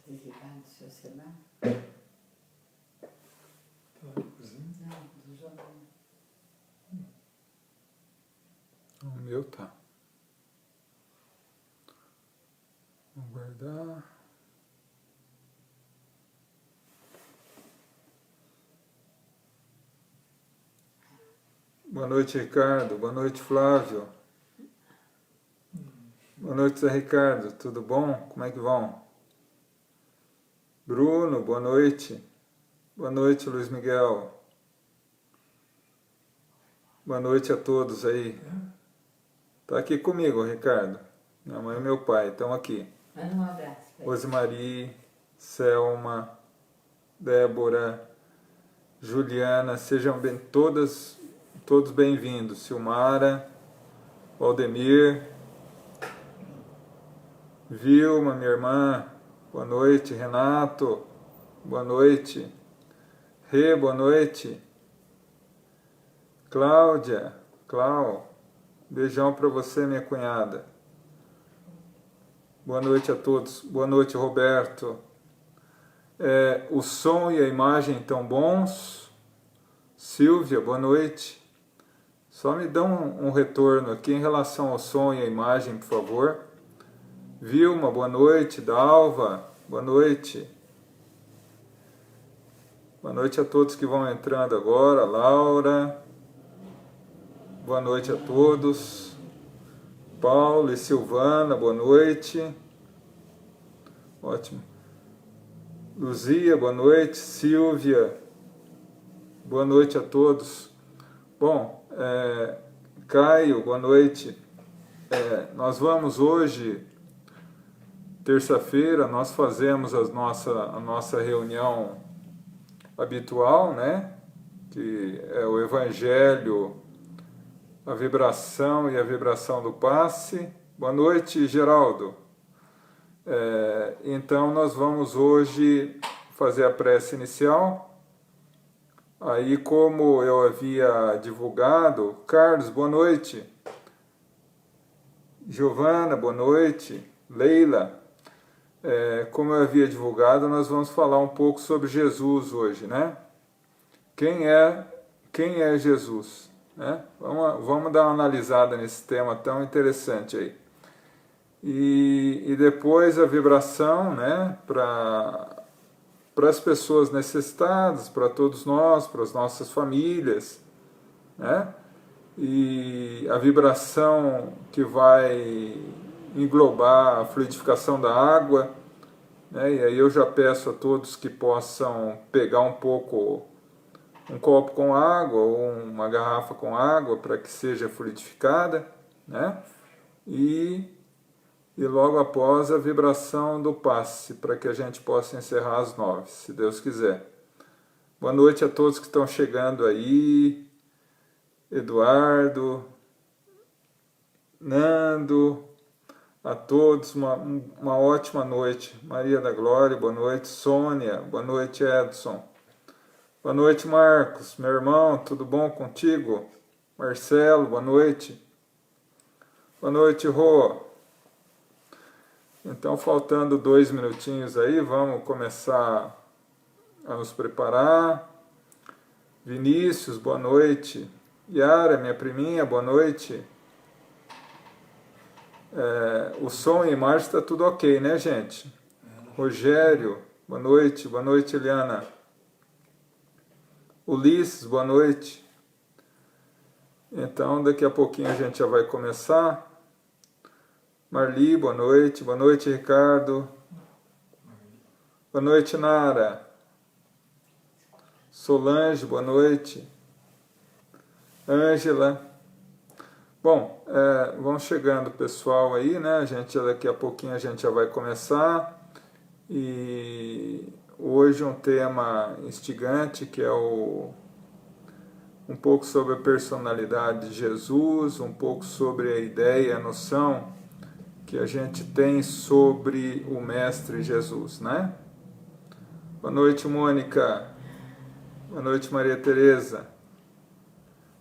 Desligado do seu celular? Tá na cozinha? Não, do jornal. O meu tá. Vou guardar. Boa noite, Ricardo. Boa noite, Flávio. Boa noite, Zé Ricardo. Tudo bom? Como é que vão? Bruno, boa noite. Boa noite, Luiz Miguel. Boa noite a todos aí. Tá aqui comigo, Ricardo. Minha mãe e meu pai estão aqui. Manda um abraço pra ele. Rosemary, Selma, Débora, Juliana, sejam todos bem-vindos. Silmara, Valdemir, Vilma, minha irmã, boa noite. Renato, boa noite. Rê, boa noite. Cláudia, beijão para você, minha cunhada. Boa noite a todos. Boa noite, Roberto. O som e a imagem estão bons? Silvia, boa noite. Só me dá um retorno aqui em relação ao som e a imagem, por favor. Vilma, boa noite. Dalva, boa noite. Boa noite a todos que vão entrando agora. Laura, boa noite a todos. Paulo e Silvana, boa noite. Ótimo. Luzia, boa noite. Silvia, boa noite a todos. Bom, Caio, boa noite. Nós vamos hoje, terça-feira, nós fazemos a nossa reunião habitual, né? Que é o Evangelho, a vibração e a vibração do passe. Boa noite, Geraldo. Então nós vamos hoje fazer a prece inicial. Aí, como eu havia divulgado, Carlos, boa noite. Giovana, boa noite. Leila, como eu havia divulgado, nós vamos falar um pouco sobre Jesus hoje, né? Quem é Jesus? Né? Vamos dar uma analisada nesse tema tão interessante aí. E depois a vibração, né, para as pessoas necessitadas, para todos nós, para as nossas famílias, né? E a vibração que vai englobar a fluidificação da água, né? E aí eu já peço a todos que possam pegar um copo com água ou uma garrafa com água para que seja fluidificada, né? E logo após a vibração do passe, para que a gente possa encerrar às 9, se Deus quiser. Boa noite a todos que estão chegando aí. Eduardo, Nando, a todos uma ótima noite. Maria da Glória, boa noite. Sônia, boa noite, Edson. Boa noite, Marcos, meu irmão, tudo bom contigo? Marcelo, boa noite. Boa noite, Rô. Então, faltando 2 minutinhos aí, vamos começar a nos preparar. Vinícius, boa noite. Yara, minha priminha, boa noite. O som e a imagem está tudo ok, né, gente? Rogério, boa noite. Boa noite, Eliana. Ulisses, boa noite. Então, daqui a pouquinho a gente já vai começar. Marli, boa noite. Boa noite, Ricardo. Boa noite, Nara. Solange, boa noite. Ângela. Bom, vão chegando pessoal aí, né? Daqui a pouquinho a gente já vai começar. E hoje um tema instigante, que é um pouco sobre a personalidade de Jesus, um pouco sobre a ideia, a noção que a gente tem sobre o Mestre Jesus, né? Boa noite, Mônica. Boa noite, Maria Tereza.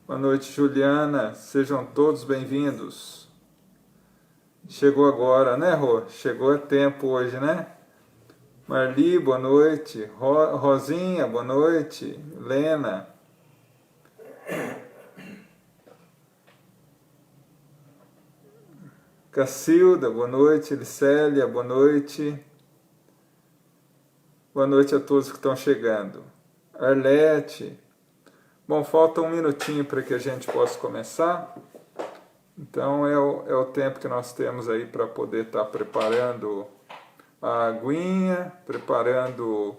Boa noite, Juliana. Sejam todos 'Chegou agora, né, Rô? Chegou a tempo hoje, né? Marli, boa noite. Rosinha, boa noite. Lena. Cacilda, boa noite. Elicélia, boa noite. Boa noite a todos que estão chegando. Arlete. Bom, falta um minutinho para que a gente possa começar. Então é o tempo que nós temos aí para poder estar preparando a aguinha, preparando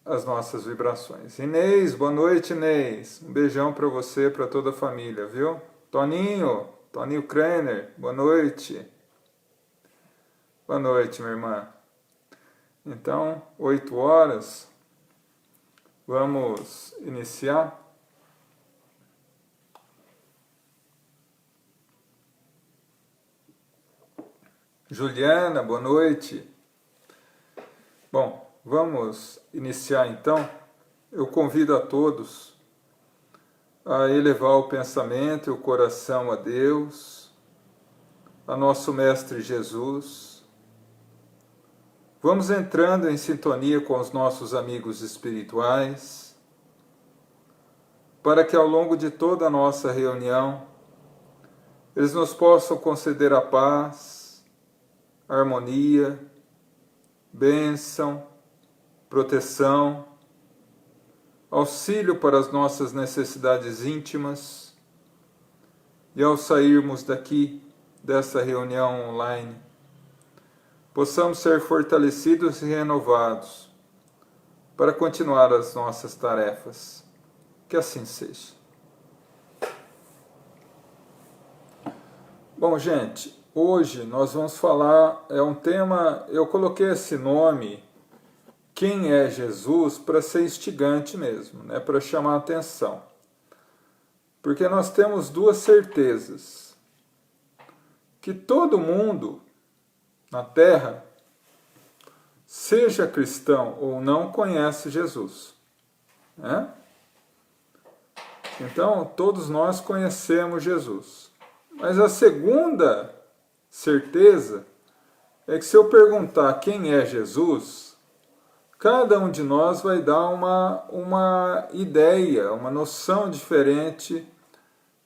as nossas vibrações. Inês, boa noite, Inês. Um beijão para você, para toda a família, viu? Toninho Kreiner, boa noite. Boa noite, minha irmã. Então, 8 horas, vamos iniciar. Juliana, boa noite. Bom, vamos iniciar então. Eu convido a todos a elevar o pensamento e o coração a Deus, a nosso Mestre Jesus. Vamos entrando em sintonia com os nossos amigos espirituais, para que ao longo de toda a nossa reunião, eles nos possam conceder a paz, harmonia, bênção, proteção, auxílio para as nossas necessidades íntimas, e ao sairmos dessa reunião online, possamos ser fortalecidos e renovados para continuar as nossas tarefas. Que assim seja. Bom, gente, hoje nós vamos falar, é um tema, eu coloquei esse nome, Quem é Jesus, para ser instigante mesmo, né, para chamar a atenção. Porque nós temos duas certezas. Que todo mundo na Terra, seja cristão ou não, conhece Jesus, né? Então, todos nós conhecemos Jesus. Mas a segunda certeza é que se eu perguntar quem é Jesus, cada um de nós vai dar uma ideia, uma noção diferente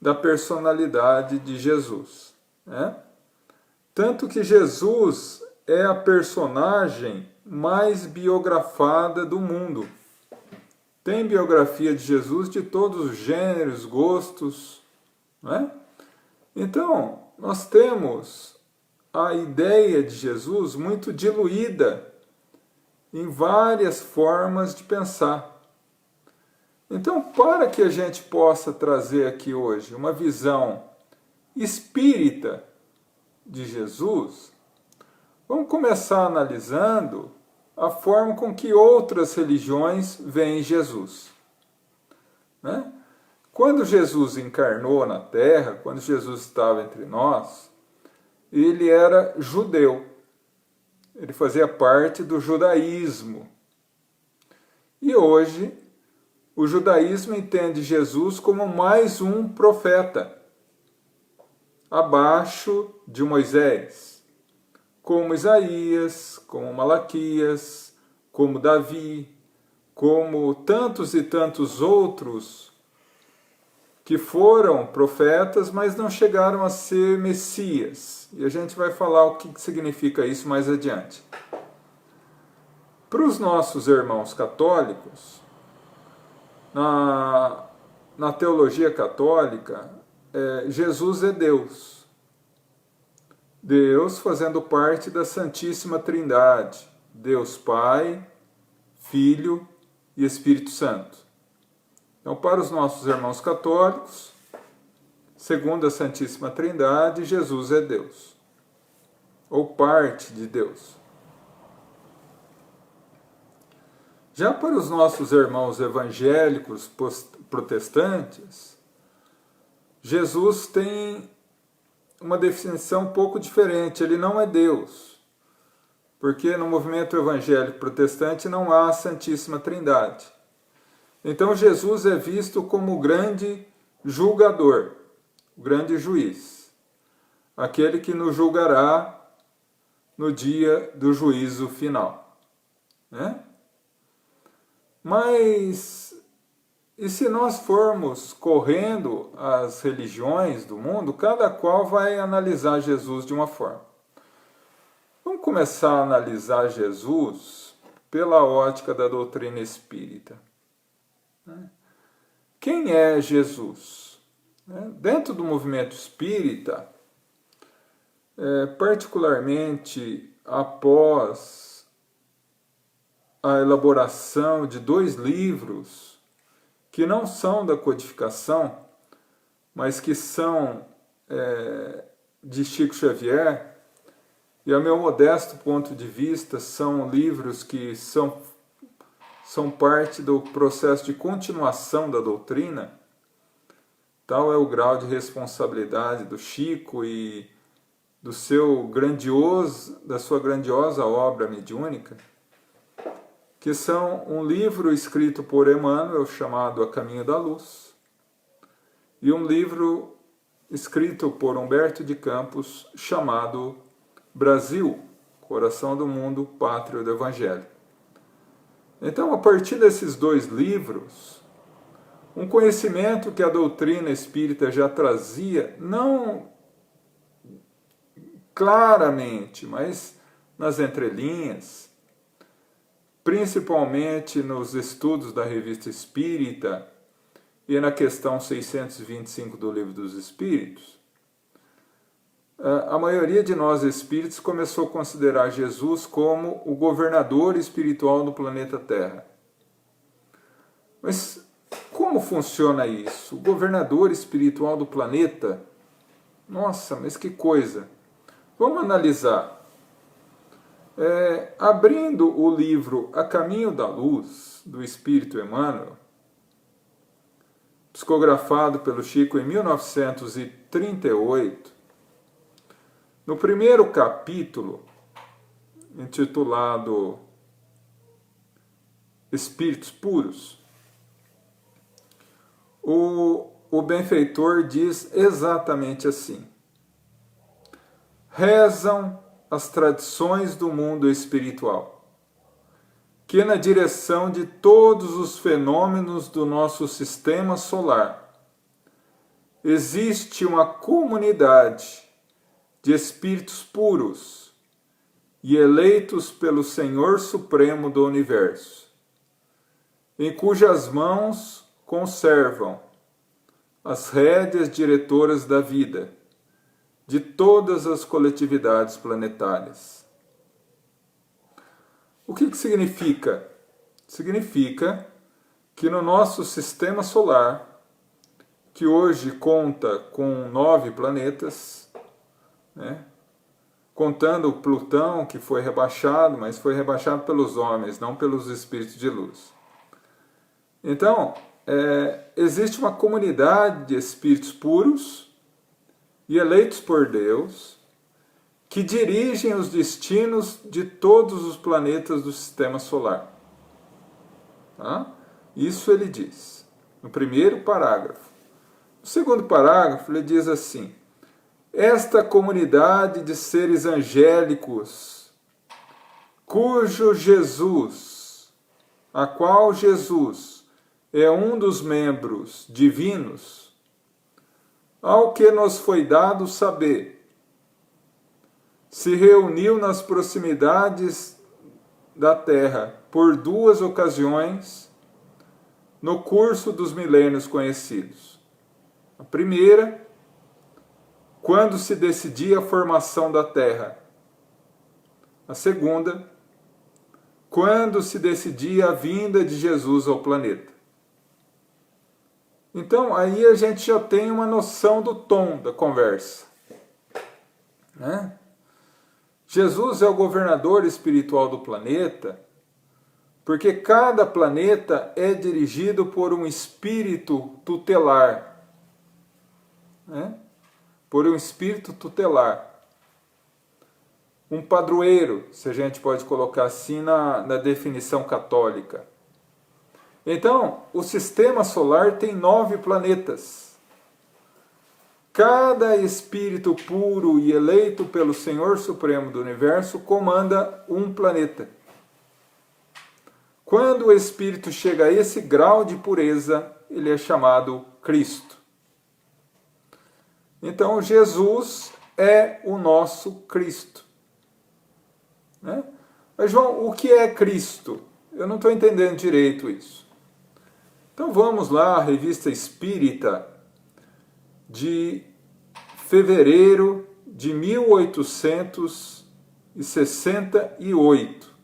da personalidade de Jesus, né? Tanto que Jesus é a personagem mais biografada do mundo. Tem biografia de Jesus de todos os gêneros, gostos, né? Então, nós temos a ideia de Jesus muito diluída em várias formas de pensar. Então, para que a gente possa trazer aqui hoje uma visão espírita de Jesus, vamos começar analisando a forma com que outras religiões veem Jesus, né? Quando Jesus encarnou na Terra, quando Jesus estava entre nós, ele era judeu. Ele fazia parte do judaísmo. E hoje, o judaísmo entende Jesus como mais um profeta, abaixo de Moisés, como Isaías, como Malaquias, como Davi, como tantos e tantos outros que foram profetas, mas não chegaram a ser Messias. E a gente vai falar o que significa isso mais adiante. Para os nossos irmãos católicos, na teologia católica, Jesus é Deus. Deus fazendo parte da Santíssima Trindade. Deus Pai, Filho e Espírito Santo. Então, para os nossos irmãos católicos, segundo a Santíssima Trindade, Jesus é Deus, ou parte de Deus. Já para os nossos irmãos evangélicos protestantes, Jesus tem uma definição um pouco diferente. Ele não é Deus, porque no movimento evangélico protestante não há a Santíssima Trindade. Então Jesus é visto como o grande julgador, o grande juiz, aquele que nos julgará no dia do juízo final. Né? Mas, e se nós formos correndo as religiões do mundo, cada qual vai analisar Jesus de uma forma. Vamos começar a analisar Jesus pela ótica da doutrina espírita. Quem é Jesus? Dentro do movimento espírita, particularmente após a elaboração de 2 livros que não são da codificação, mas que são de Chico Xavier, e a meu modesto ponto de vista são livros que são parte do processo de continuação da doutrina. Tal é o grau de responsabilidade do Chico e da sua grandiosa obra mediúnica, que são um livro escrito por Emmanuel chamado A Caminho da Luz e um livro escrito por Humberto de Campos chamado Brasil, Coração do Mundo, Pátria do Evangelho. Então, a partir desses 2 livros, um conhecimento que a doutrina espírita já trazia, não claramente, mas nas entrelinhas, principalmente nos estudos da Revista Espírita e na questão 625 do Livro dos Espíritos, a maioria de nós espíritos começou a considerar Jesus como o governador espiritual do planeta Terra. Mas como funciona isso? O governador espiritual do planeta? Nossa, mas que coisa! Vamos analisar. Abrindo o livro A Caminho da Luz, do Espírito Emmanuel, psicografado pelo Chico em 1938, no primeiro capítulo, intitulado Espíritos Puros, o benfeitor diz exatamente assim: rezam as tradições do mundo espiritual, que na direção de todos os fenômenos do nosso sistema solar existe uma comunidade de espíritos puros e eleitos pelo Senhor Supremo do Universo, em cujas mãos conservam as rédeas diretoras da vida de todas as coletividades planetárias. O que significa? Significa que no nosso sistema solar, que hoje conta com 9 planetas, contando Plutão, que foi rebaixado, mas foi rebaixado pelos homens, não pelos espíritos de luz. Então, existe uma comunidade de espíritos puros e eleitos por Deus, que dirigem os destinos de todos os planetas do sistema solar. Isso ele diz, no primeiro parágrafo. No segundo parágrafo, ele diz assim: esta comunidade de seres angélicos, cujo Jesus, a qual Jesus é um dos membros divinos, ao que nos foi dado saber, se reuniu nas proximidades da Terra por 2 ocasiões no curso dos milênios conhecidos. A primeira, quando se decidia a formação da Terra. A segunda, quando se decidia a vinda de Jesus ao planeta. Então, aí a gente já tem uma noção do tom da conversa. Jesus é o governador espiritual do planeta, porque cada planeta é dirigido por um espírito tutelar. Por um espírito tutelar. Um padroeiro, se a gente pode colocar assim na definição católica. Então, o sistema solar tem 9 planetas. cada espírito puro e eleito pelo Senhor Supremo do Universo comanda um planeta. Quando o espírito chega a esse grau de pureza, ele é chamado Cristo. Então, Jesus é o nosso Cristo. Né? Mas, João, o que é Cristo? Eu não estou entendendo direito isso. Então, vamos lá, a Revista Espírita, de fevereiro de 1868.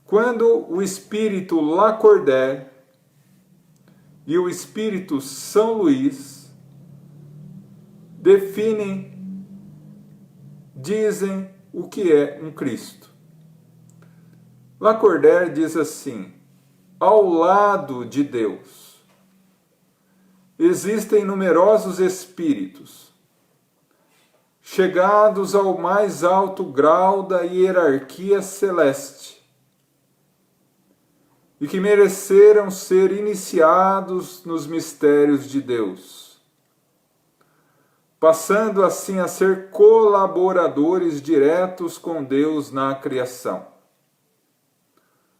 Quando o espírito Lacordaire e o espírito São Luís dizem o que é um Cristo. Lacordaire diz assim: ao lado de Deus existem numerosos espíritos, chegados ao mais alto grau da hierarquia celeste, e que mereceram ser iniciados nos mistérios de Deus, passando assim a ser colaboradores diretos com Deus na criação.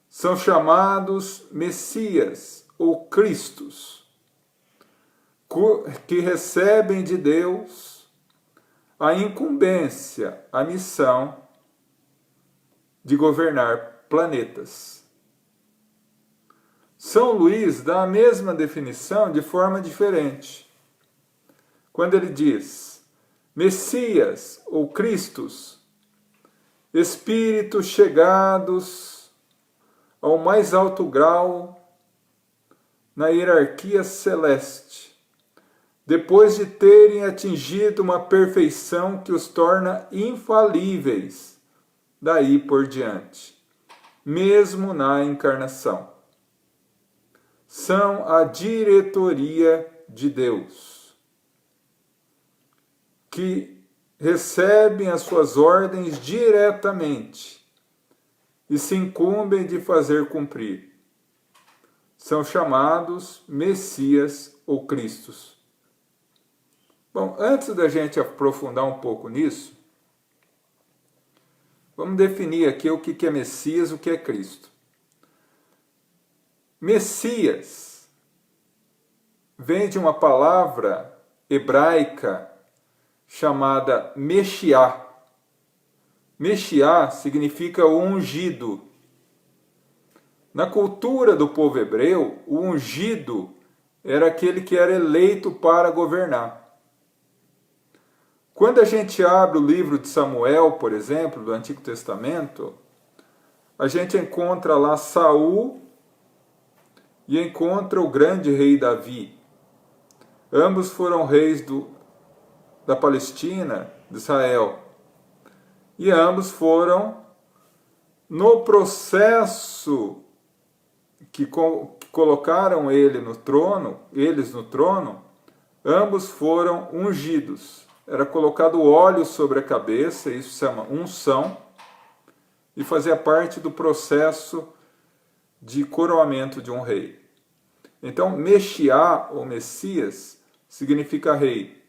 São chamados Messias ou Cristos, que recebem de Deus a incumbência, a missão de governar planetas. São Luís dá a mesma definição de forma diferente. Quando ele diz Messias ou Cristos, espíritos chegados ao mais alto grau na hierarquia celeste, depois de terem atingido uma perfeição que os torna infalíveis daí por diante, mesmo na encarnação. São a diretoria de Deus, que recebem as suas ordens diretamente e se incumbem de fazer cumprir. São chamados Messias ou Cristos. Bom, antes da gente aprofundar um pouco nisso, vamos definir aqui o que é Messias e o que é Cristo. Messias vem de uma palavra hebraica chamada Mexiá. Mexiá significa o ungido. Na cultura do povo hebreu, o ungido era aquele que era eleito para governar. Quando a gente abre o livro de Samuel, por exemplo, do Antigo Testamento, a gente encontra lá Saul e encontra o grande rei Davi. Ambos foram reis da Palestina, de Israel. E ambos foram, no processo que colocaram eles no trono, ambos foram ungidos. Era colocado óleo sobre a cabeça, isso se chama unção, e fazia parte do processo de coroamento de um rei. Então, Mexiá ou Messias significa rei.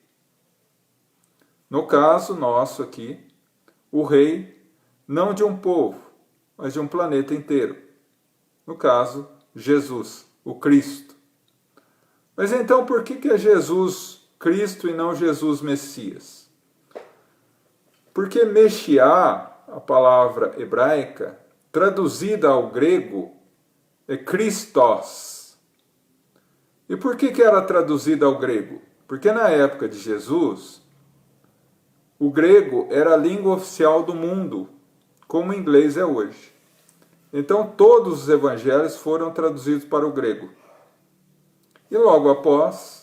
No caso nosso aqui, o rei não de um povo, mas de um planeta inteiro. No caso, Jesus, o Cristo. Mas então, por que é Jesus Cristo e não Jesus Messias? Porque Mexiá, a palavra hebraica, traduzida ao grego, é Christos. E por que era traduzida ao grego? Porque na época de Jesus, o grego era a língua oficial do mundo, como o inglês é hoje. Então todos os evangelhos foram traduzidos para o grego. E logo após,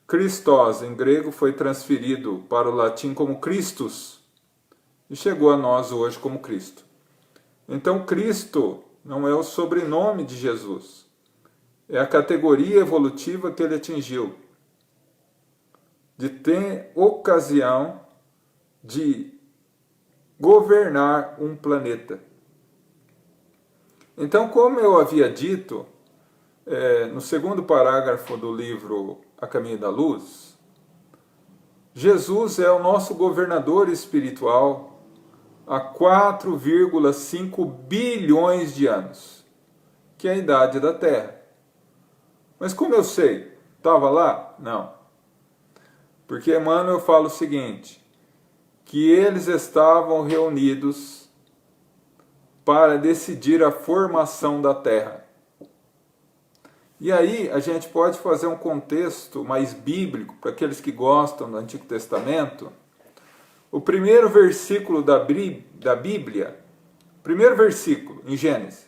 Christos em grego foi transferido para o latim como Christus e chegou a nós hoje como Cristo. Então Cristo não é o sobrenome de Jesus, é a categoria evolutiva que ele atingiu, de ter ocasião de governar um planeta. Então, como eu havia dito, no segundo parágrafo do livro A Caminho da Luz, Jesus é o nosso governador espiritual há 4,5 bilhões de anos, que é a idade da Terra. Mas como eu sei? Estava lá? Não. Porque Emmanuel fala o seguinte, que eles estavam reunidos para decidir a formação da Terra. E aí a gente pode fazer um contexto mais bíblico para aqueles que gostam do Antigo Testamento. O primeiro versículo da Bíblia, primeiro versículo em Gênesis,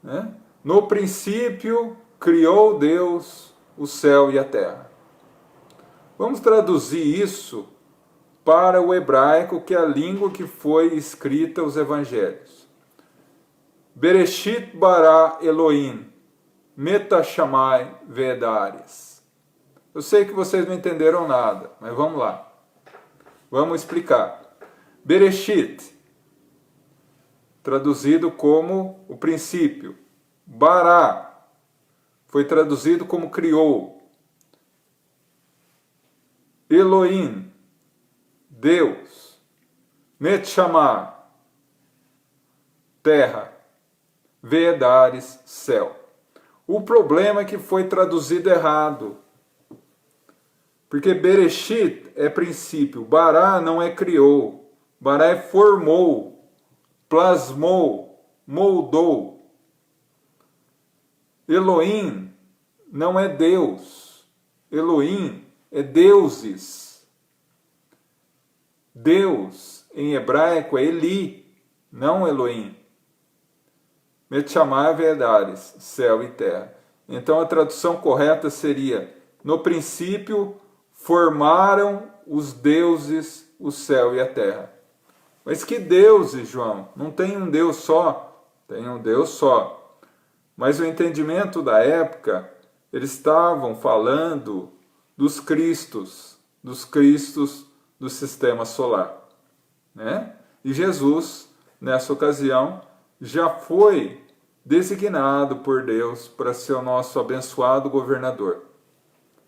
né? No princípio criou Deus o céu e a terra. Vamos traduzir isso para o hebraico, que é a língua que foi escrita os evangelhos. Bereshit bara Elohim, metashamai vedares. Eu sei que vocês não entenderam nada, mas vamos lá. Vamos explicar. Bereshit, traduzido como o princípio. Bara, foi traduzido como criou. Elohim, Deus. Metchamar, terra. Vedares, céu. O problema é que foi traduzido errado. Porque Bereshit é princípio, Bará não é criou, Bará é formou, plasmou, moldou. Elohim não é Deus, Elohim é deuses. Deus em hebraico é Eli, não Elohim. Metchamar vedares, céu e terra. Então a tradução correta seria: no princípio formaram os deuses o céu e a terra. Mas que deuses, João? Não tem um Deus só? Tem um Deus só. Mas o entendimento da época, eles estavam falando dos cristos do sistema solar, né? E Jesus, nessa ocasião, já foi designado por Deus para ser o nosso abençoado governador.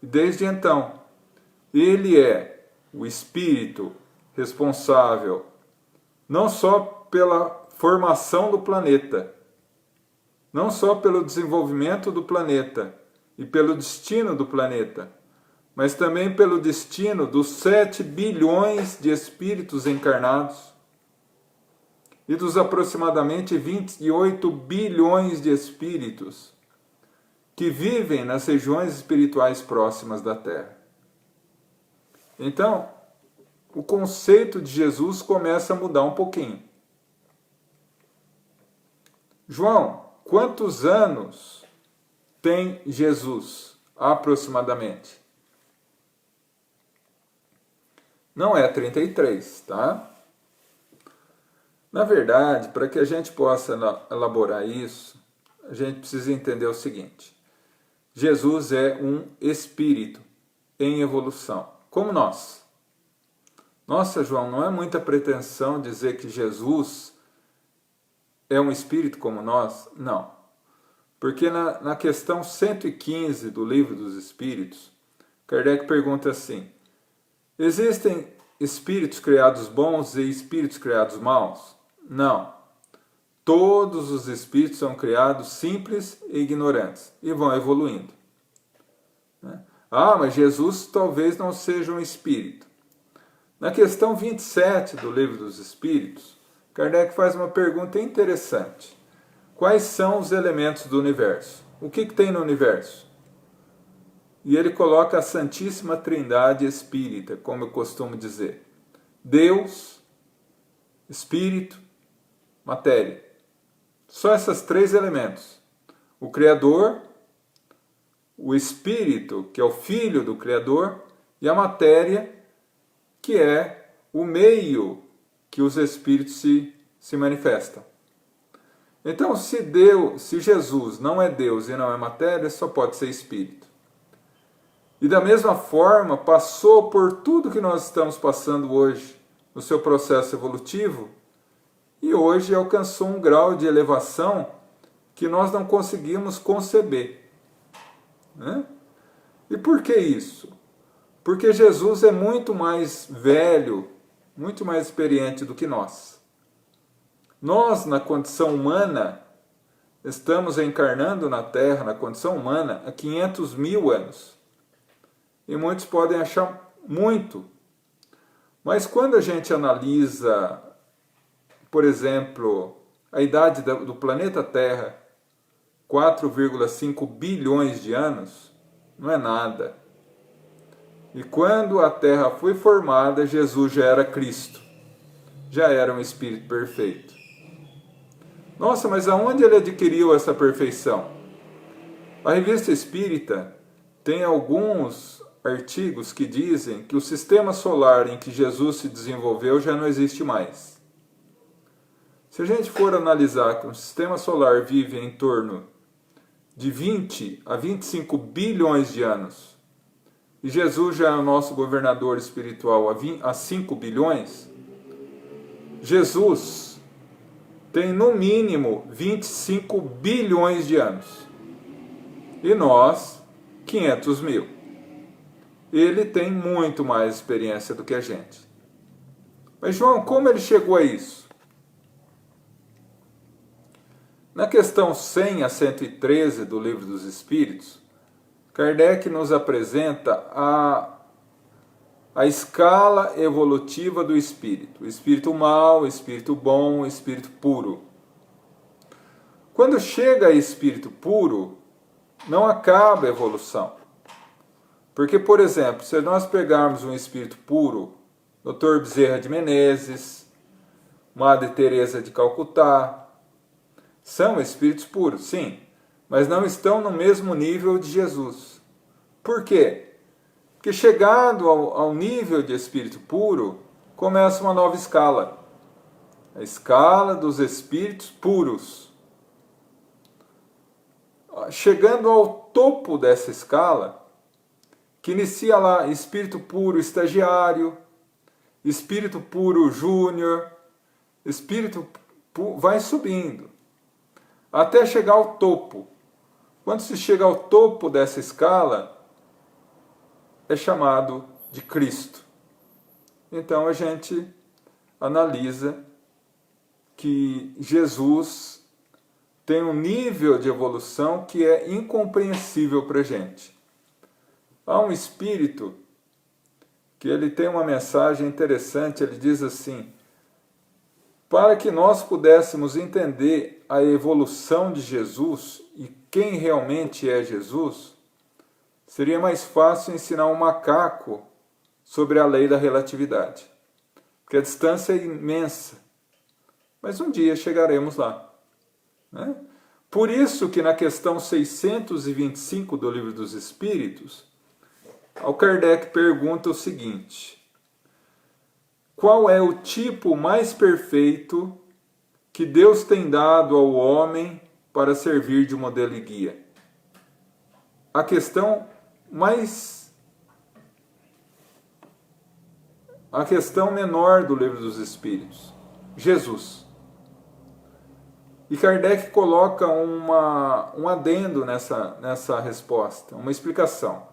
E desde então, ele é o Espírito responsável não só pela formação do planeta, não só pelo desenvolvimento do planeta e pelo destino do planeta, mas também pelo destino dos 7 bilhões de espíritos encarnados e dos aproximadamente 28 bilhões de espíritos que vivem nas regiões espirituais próximas da Terra. Então, o conceito de Jesus começa a mudar um pouquinho. João, quantos anos tem Jesus, aproximadamente? Não é 33, tá? Na verdade, para que a gente possa elaborar isso, a gente precisa entender o seguinte. Jesus é um espírito em evolução, como nós. Nossa, João, não é muita pretensão dizer que Jesus é um espírito como nós? Não. Porque na questão 115 do Livro dos Espíritos, Kardec pergunta assim: existem espíritos criados bons e espíritos criados maus? Não. Todos os espíritos são criados simples e ignorantes e vão evoluindo. Ah, mas Jesus talvez não seja um espírito. Na questão 27 do Livro dos Espíritos, Kardec faz uma pergunta interessante. Quais são os elementos do universo? O que tem no universo? E ele coloca a Santíssima Trindade Espírita, como eu costumo dizer. Deus, Espírito, matéria. Só esses 3 elementos. O Criador, o Espírito, que é o Filho do Criador, e a matéria, que é o meio que os Espíritos se manifestam. Então, se Jesus não é Deus e não é matéria, só pode ser Espírito. E da mesma forma, passou por tudo que nós estamos passando hoje, no seu processo evolutivo, e hoje alcançou um grau de elevação que nós não conseguimos conceber. Né? E por que isso? Porque Jesus é muito mais velho, muito mais experiente do que nós. Nós, na condição humana, estamos encarnando na Terra, na condição humana, há 500 mil anos. E muitos podem achar muito. Mas quando a gente analisa, por exemplo, a idade do planeta Terra, 4,5 bilhões de anos, não é nada. E quando a Terra foi formada, Jesus já era Cristo, já era um Espírito perfeito. Nossa, mas aonde ele adquiriu essa perfeição? A Revista Espírita tem alguns artigos que dizem que o sistema solar em que Jesus se desenvolveu já não existe mais. Se a gente for analisar que um sistema solar vive em torno de 20 a 25 bilhões de anos, e Jesus já é o nosso governador espiritual há 5 bilhões, Jesus tem no mínimo 25 bilhões de anos. E nós, 500 mil. Ele tem muito mais experiência do que a gente. Mas João, como ele chegou a isso? Na questão 100 a 113 do Livro dos Espíritos, Kardec nos apresenta a escala evolutiva do espírito. O espírito mau, o espírito bom, o espírito puro. Quando chega a espírito puro, não acaba a evolução. Porque, por exemplo, se nós pegarmos um espírito puro, Dr. Bezerra de Menezes, Madre Teresa de Calcutá, são espíritos puros, sim, mas não estão no mesmo nível de Jesus. Por quê? Porque chegado ao nível de espírito puro, começa uma nova escala. A escala dos espíritos puros. Chegando ao topo dessa escala, que inicia lá espírito puro estagiário, espírito puro júnior, espírito puro, vai subindo, até chegar ao topo. Quando se chega ao topo dessa escala, é chamado de Cristo. Então a gente analisa que Jesus tem um nível de evolução que é incompreensível para a gente. Há um espírito que ele tem uma mensagem interessante, ele diz assim: para que nós pudéssemos entender a evolução de Jesus e quem realmente é Jesus, seria mais fácil ensinar um macaco sobre a lei da relatividade, porque a distância é imensa, mas um dia chegaremos lá, né? Por isso que na questão 625 do Livro dos Espíritos, o Kardec pergunta o seguinte: qual é o tipo mais perfeito que Deus tem dado ao homem para servir de modelo e guia? A questão menor do Livro dos Espíritos, Jesus. E Kardec coloca um adendo nessa resposta, uma explicação.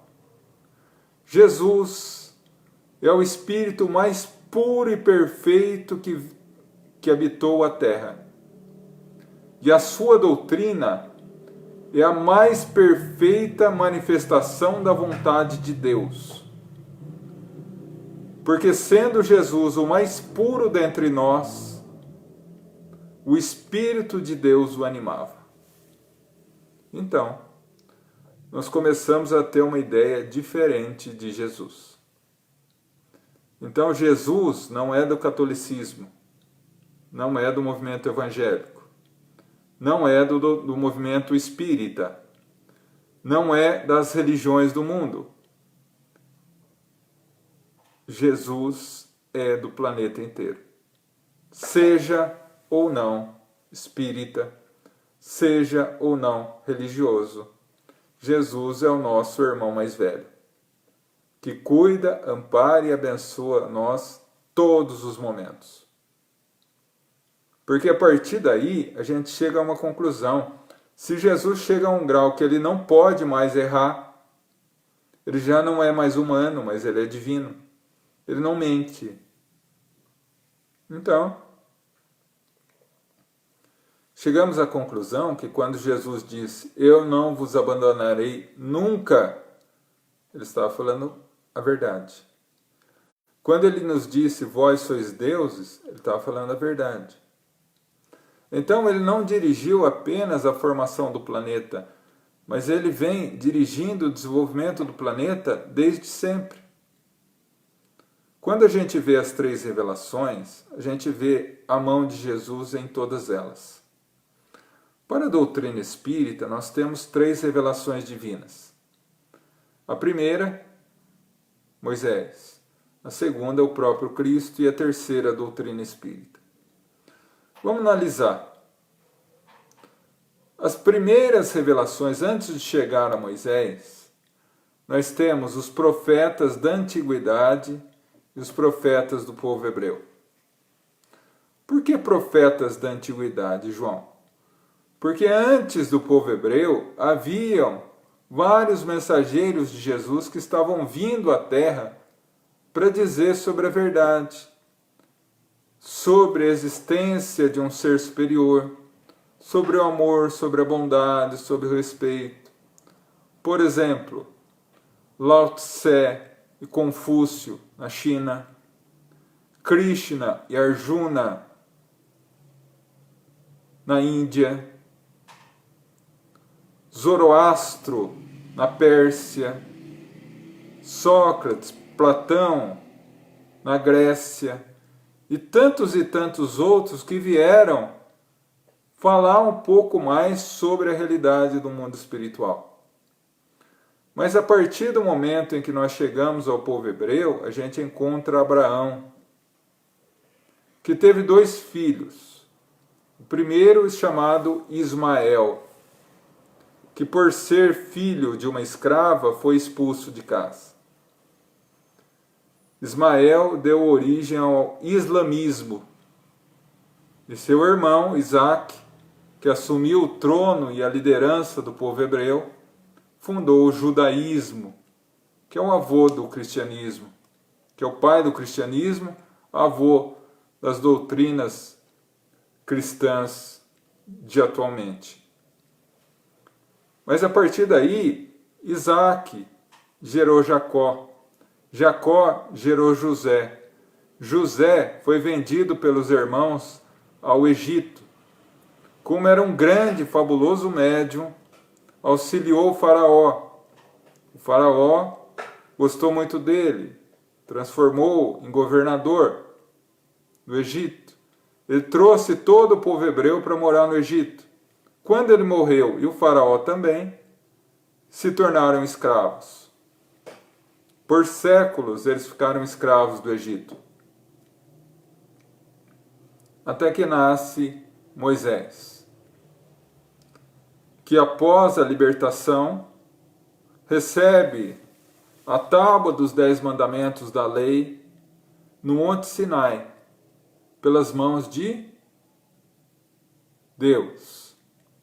Jesus é o espírito mais puro e perfeito que habitou a Terra. E a sua doutrina é a mais perfeita manifestação da vontade de Deus. Porque sendo Jesus o mais puro dentre nós, o Espírito de Deus o animava. Então, nós começamos a ter uma ideia diferente de Jesus. Então, Jesus não é do catolicismo, não é do movimento evangélico, não é do movimento espírita, não é das religiões do mundo. Jesus é do planeta inteiro. Seja ou não espírita, seja ou não religioso, Jesus é o nosso irmão mais velho, que cuida, ampara e abençoa nós todos os momentos. Porque a partir daí a gente chega a uma conclusão. Se Jesus chega a um grau que ele não pode mais errar, Ele já não é mais humano, mas ele é divino. Ele não mente. Então, chegamos à conclusão que quando Jesus disse, eu não vos abandonarei nunca, ele estava falando a verdade. Quando ele nos disse, vós sois deuses, ele estava falando a verdade. Então ele não dirigiu apenas a formação do planeta, mas ele vem dirigindo o desenvolvimento do planeta desde sempre. Quando a gente vê as 3 revelações, a gente vê a mão de Jesus em todas elas. Para a doutrina espírita, nós temos 3 revelações divinas. A primeira, Moisés. A segunda, o próprio Cristo. E a terceira, a doutrina espírita. Vamos analisar. As primeiras revelações, antes de chegar a Moisés, nós temos os profetas da antiguidade e os profetas do povo hebreu. Por que profetas da antiguidade, João? Porque antes do povo hebreu, haviam vários mensageiros de Jesus que estavam vindo à terra para dizer sobre a verdade, sobre a existência de um ser superior, sobre o amor, sobre a bondade, sobre o respeito. Por exemplo, Lao Tse e Confúcio na China, Krishna e Arjuna na Índia, Zoroastro na Pérsia, Sócrates, Platão na Grécia e tantos outros que vieram falar um pouco mais sobre a realidade do mundo espiritual. Mas a partir do momento em que nós chegamos ao povo hebreu, a gente encontra Abraão, que teve 2 filhos. O primeiro chamado Ismael, que por ser filho de uma escrava foi expulso de casa. Ismael deu origem ao islamismo. E seu irmão, Isaac, que assumiu o trono e a liderança do povo hebreu, fundou o judaísmo, que é o avô do cristianismo, que é o pai do cristianismo, avô das doutrinas cristãs de atualmente. Mas a partir daí, Isaac gerou Jacó, Jacó gerou José, José foi vendido pelos irmãos ao Egito. Como era um grande e fabuloso médium, auxiliou o faraó. O faraó gostou muito dele, transformou em governador do Egito. Ele trouxe todo o povo hebreu para morar no Egito. Quando ele morreu, e o faraó também, se tornaram escravos. Por séculos eles ficaram escravos do Egito. Até que nasce Moisés, que após a libertação recebe a tábua dos 10 mandamentos da lei no Monte Sinai, pelas mãos de Deus,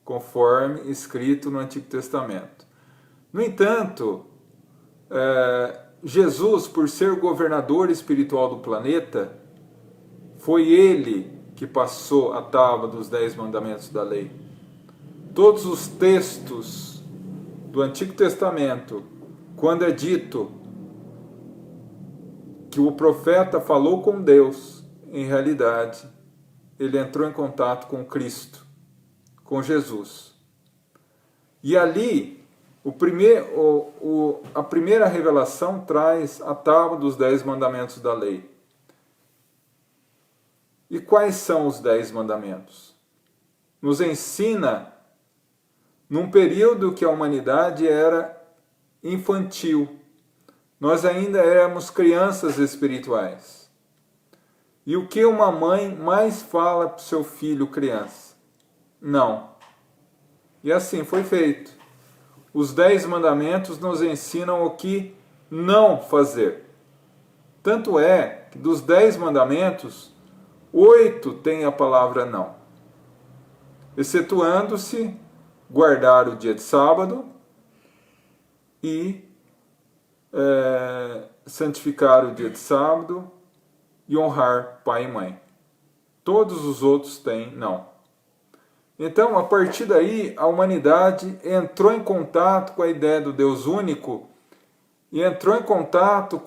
conforme escrito no Antigo Testamento. No entanto, Jesus, por ser governador espiritual do planeta, foi ele que passou a tábua dos 10 mandamentos da lei. Todos os textos do Antigo Testamento, quando é dito que o profeta falou com Deus, em realidade, ele entrou em contato com Cristo, com Jesus. E ali, a primeira revelação traz a tábua dos 10 mandamentos da lei. E quais são os 10 mandamentos? Nos ensina, num período que a humanidade era infantil, nós ainda éramos crianças espirituais. E o que uma mãe mais fala para o seu filho criança? Não. E assim foi feito. Os 10 mandamentos nos ensinam o que não fazer. Tanto é que dos 10 mandamentos, 8 têm a palavra não. Excetuando-se guardar o dia de sábado e santificar o dia de sábado e honrar pai e mãe. Todos os outros têm, não. Então, a partir daí, a humanidade entrou em contato com a ideia do Deus único e entrou em contato,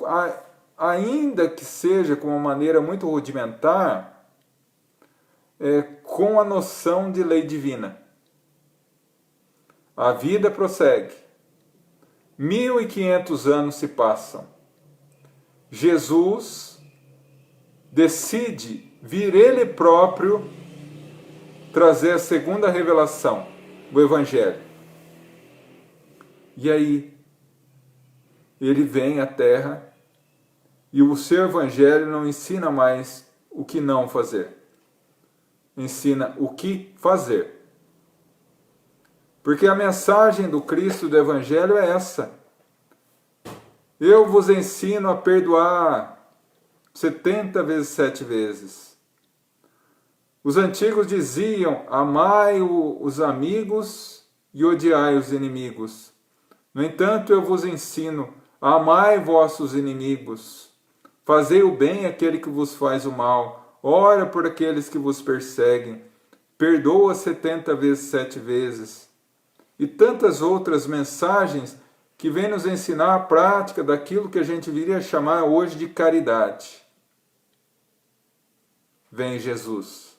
ainda que seja com uma maneira muito rudimentar, com a noção de lei divina. A vida prossegue. 1500 anos se passam. Jesus decide vir ele próprio trazer a segunda revelação, o Evangelho. E aí, ele vem à Terra e o seu Evangelho não ensina mais o que não fazer. Ensina o que fazer. Porque a mensagem do Cristo do Evangelho é essa. Eu vos ensino a perdoar 70 vezes 7 vezes. Os antigos diziam, amai os amigos e odiai os inimigos. No entanto, eu vos ensino, amai vossos inimigos. Fazei o bem àquele que vos faz o mal. Ora por aqueles que vos perseguem. Perdoa 70 vezes 7 vezes. E tantas outras mensagens que vêm nos ensinar a prática daquilo que a gente viria a chamar hoje de caridade. Vem Jesus.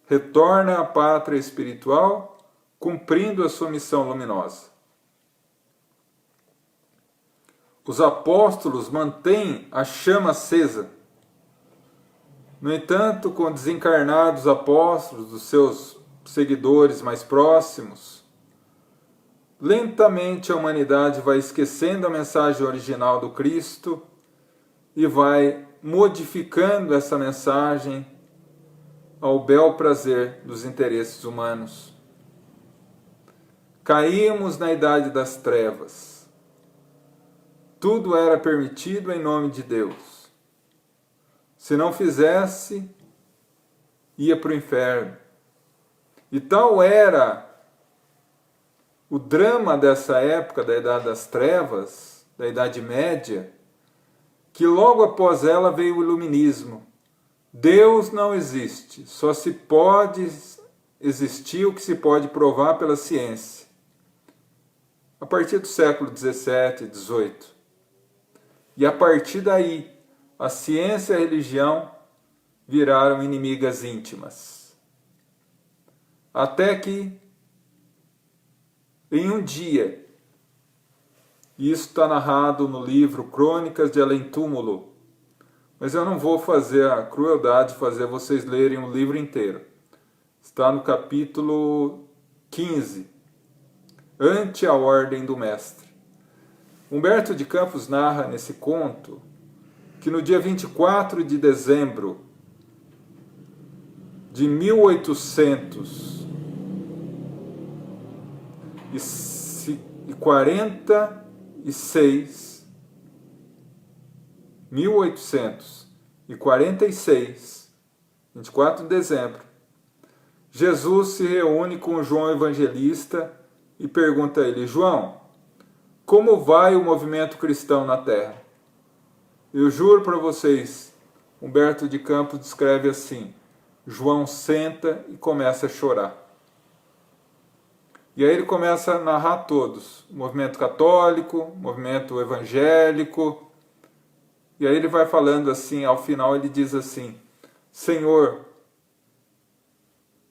Retorna à pátria espiritual, cumprindo a sua missão luminosa. Os apóstolos mantêm a chama acesa. No entanto, com desencarnados apóstolos, dos seus seguidores mais próximos, lentamente a humanidade vai esquecendo a mensagem original do Cristo e vai modificando essa mensagem ao bel prazer dos interesses humanos. Caímos na idade das trevas. Tudo era permitido em nome de Deus. Se não fizesse, ia para o inferno. E tal era o drama dessa época da Idade das Trevas, da Idade Média, que logo após ela veio o Iluminismo. Deus não existe, só se pode existir o que se pode provar pela ciência. A partir do século XVII e XVIII. E a partir daí, a ciência e a religião viraram inimigas íntimas. Até que, em um dia, e isso está narrado no livro Crônicas de Além-Túmulo, mas eu não vou fazer a crueldade de fazer vocês lerem o livro inteiro. Está no capítulo 15, Ante a Ordem do Mestre. Humberto de Campos narra nesse conto que no dia 24 de dezembro de 1846, 24 de dezembro, Jesus se reúne com João Evangelista e pergunta a ele, João, como vai o movimento cristão na Terra? Eu juro para vocês, Humberto de Campos descreve assim, João senta e começa a chorar. E aí ele começa a narrar todos, o movimento católico, o movimento evangélico, e aí ele vai falando assim, ao final ele diz assim, Senhor,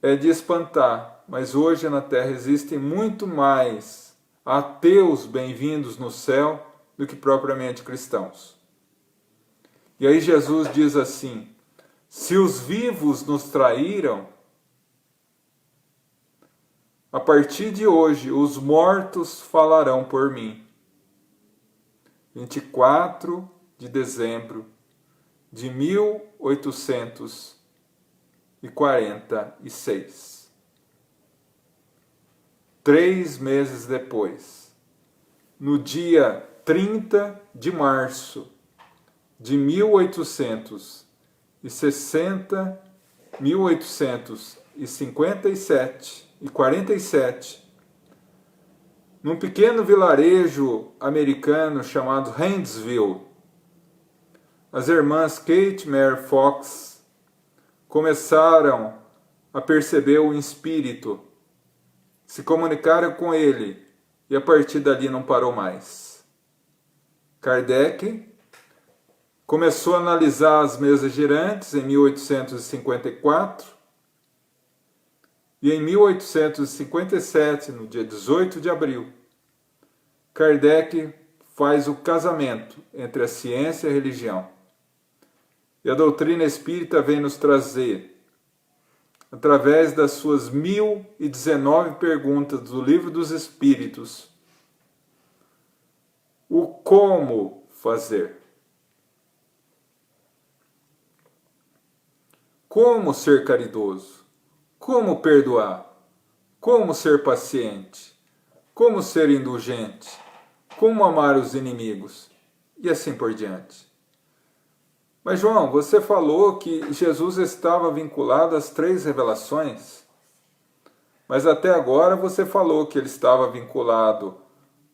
é de espantar, mas hoje na Terra existem muito mais ateus bem-vindos no céu do que propriamente cristãos. E aí Jesus diz assim, se os vivos nos traíram, a partir de hoje os mortos falarão por mim. 24 de dezembro de 1846. 3 meses depois, no dia 30 de março de 1857, num pequeno vilarejo americano chamado Huntsville, as irmãs Kate Mary Fox começaram a perceber o espírito, se comunicaram com ele e a partir dali não parou mais. Kardec começou a analisar as mesas girantes em 1854 e em 1857, no dia 18 de abril, Kardec faz o casamento entre a ciência e a religião. E a doutrina espírita vem nos trazer, através das suas 1019 perguntas do Livro dos Espíritos, o como fazer. Como ser caridoso? Como perdoar? Como ser paciente? Como ser indulgente? Como amar os inimigos? E assim por diante. Mas, João, você falou que Jesus estava vinculado às 3 revelações, mas até agora você falou que ele estava vinculado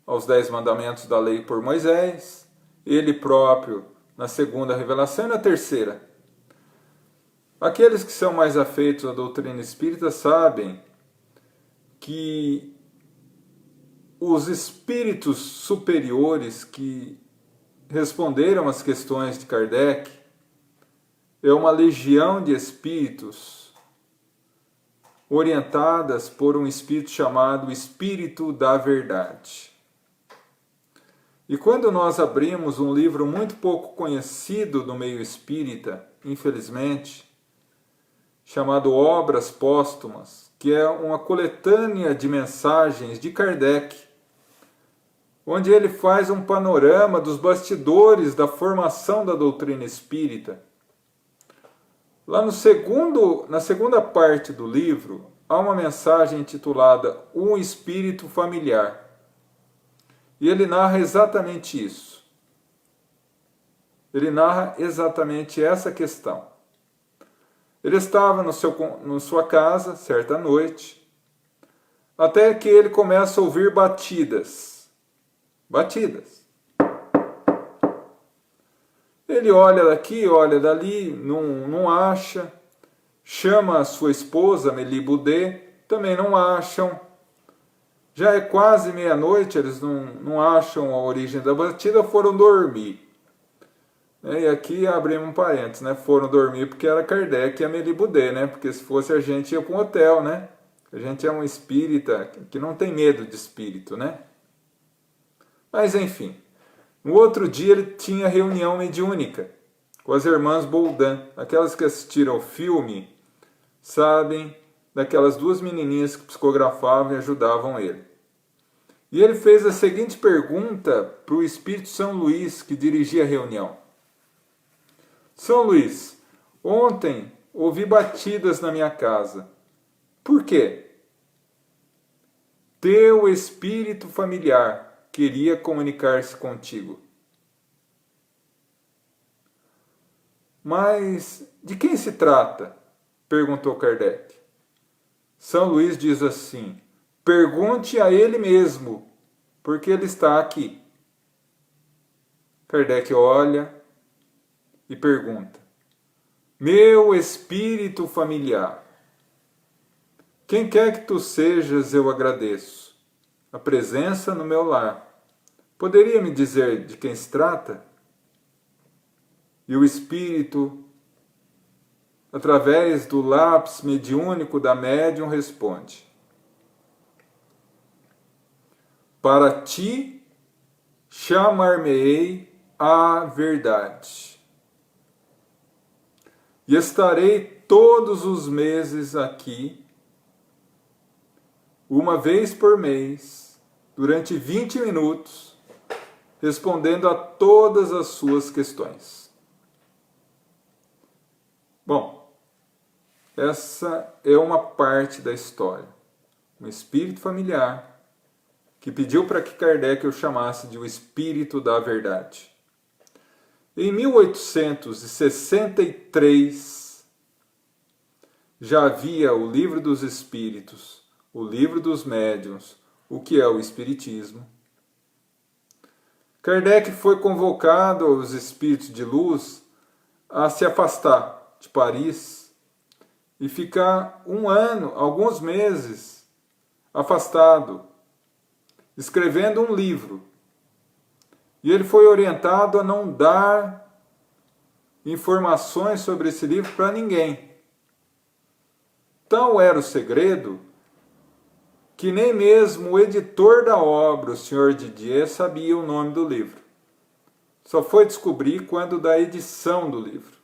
aos 10 mandamentos da lei por Moisés, ele próprio na 2ª revelação e na 3ª. Aqueles que são mais afeitos à doutrina espírita sabem que os espíritos superiores que responderam às questões de Kardec é uma legião de espíritos orientadas por um espírito chamado Espírito da Verdade. E quando nós abrimos um livro muito pouco conhecido no meio espírita, infelizmente, chamado Obras Póstumas, que é uma coletânea de mensagens de Kardec, onde ele faz um panorama dos bastidores da formação da doutrina espírita. Lá na 2ª parte do livro, há uma mensagem intitulada Um Espírito Familiar. E ele narra exatamente isso. Ele narra exatamente essa questão. Ele estava na sua casa, certa noite, até que ele começa a ouvir batidas. Batidas. Ele olha daqui, olha dali, não acha. Chama a sua esposa, Mélie Boudet, também não acham. Já é quase meia-noite, eles não acham a origem da batida, foram dormir. E aqui abrimos um parênteses, né? Foram dormir porque era Kardec e a Mélie Boudet, né? Porque se fosse a gente ia para um hotel, né? A gente é um espírita que não tem medo de espírito, né? Mas enfim, no outro dia ele tinha reunião mediúnica com as irmãs Boldan. Aquelas que assistiram ao filme sabem daquelas 2 menininhas que psicografavam e ajudavam ele. E ele fez a seguinte pergunta para o Espírito São Luís, que dirigia a reunião. São Luís, ontem ouvi batidas na minha casa. Por quê? Teu espírito familiar queria comunicar-se contigo. Mas de quem se trata? Perguntou Kardec. São Luís diz assim: pergunte a ele mesmo, porque ele está aqui. Kardec olha e pergunta: meu espírito familiar, quem quer que tu sejas, eu agradeço a presença no meu lar. Poderia me dizer de quem se trata? E o espírito, através do lápis mediúnico da médium, responde: para ti chamar-me-ei a verdade, e estarei todos os meses aqui, uma vez por mês, durante 20 minutos, respondendo a todas as suas questões. Bom, essa é uma parte da história. Um espírito familiar que pediu para que Kardec o chamasse de o Espírito da Verdade. Em 1863, já havia o Livro dos Espíritos, o Livro dos Médiuns, o que é o Espiritismo. Kardec foi convocado aos espíritos de luz a se afastar de Paris e ficar um ano, alguns meses, afastado, escrevendo um livro. E ele foi orientado a não dar informações sobre esse livro para ninguém. Então era o segredo que nem mesmo o editor da obra, o Sr. Didier, sabia o nome do livro. Só foi descobrir quando da edição do livro.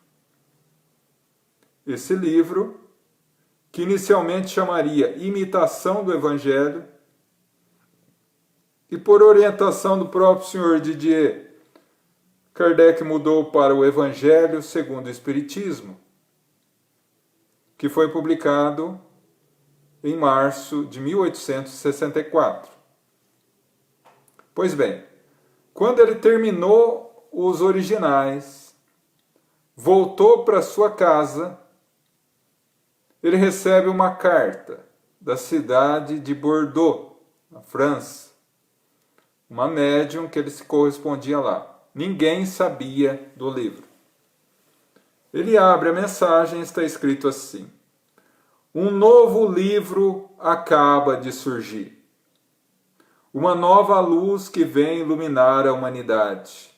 Esse livro, que inicialmente chamaria Imitação do Evangelho, e por orientação do próprio Sr. Didier, Kardec mudou para o Evangelho segundo o Espiritismo, que foi publicado em março de 1864. Pois bem, quando ele terminou os originais, voltou para sua casa, ele recebe uma carta da cidade de Bordeaux, na França, uma médium que ele se correspondia lá. Ninguém sabia do livro. Ele abre a mensagem e está escrito assim: um novo livro acaba de surgir. Uma nova luz que vem iluminar a humanidade.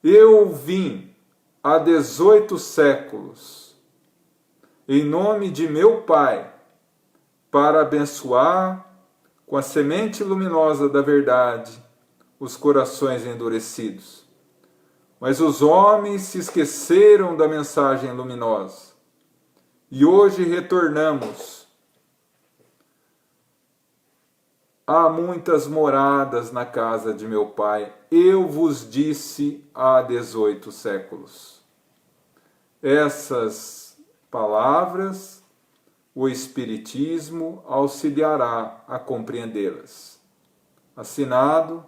Eu vim há 18 séculos, em nome de meu Pai, para abençoar com a semente luminosa da verdade os corações endurecidos. Mas os homens se esqueceram da mensagem luminosa. E hoje retornamos. Há muitas moradas na casa de meu Pai. Eu vos disse há 18 séculos. Essas palavras o Espiritismo auxiliará a compreendê-las. Assinado,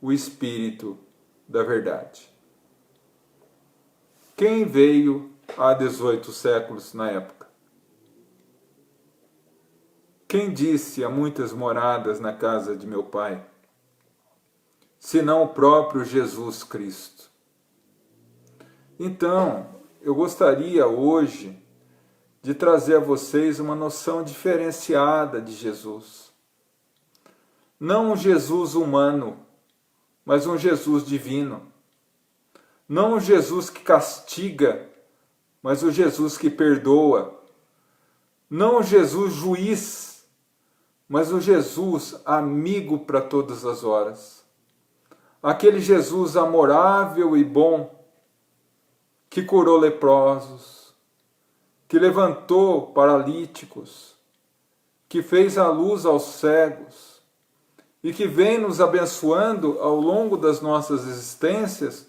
o Espírito da Verdade. Quem veio há 18 séculos na época? Quem disse há muitas moradas na casa de meu Pai? Senão o próprio Jesus Cristo. Então, eu gostaria hoje de trazer a vocês uma noção diferenciada de Jesus. Não um Jesus humano, mas um Jesus divino. Não um Jesus que castiga, mas o Jesus que perdoa. Não o Jesus juiz, mas o Jesus amigo para todas as horas. Aquele Jesus amorável e bom, que curou leprosos, que levantou paralíticos, que fez a luz aos cegos e que vem nos abençoando ao longo das nossas existências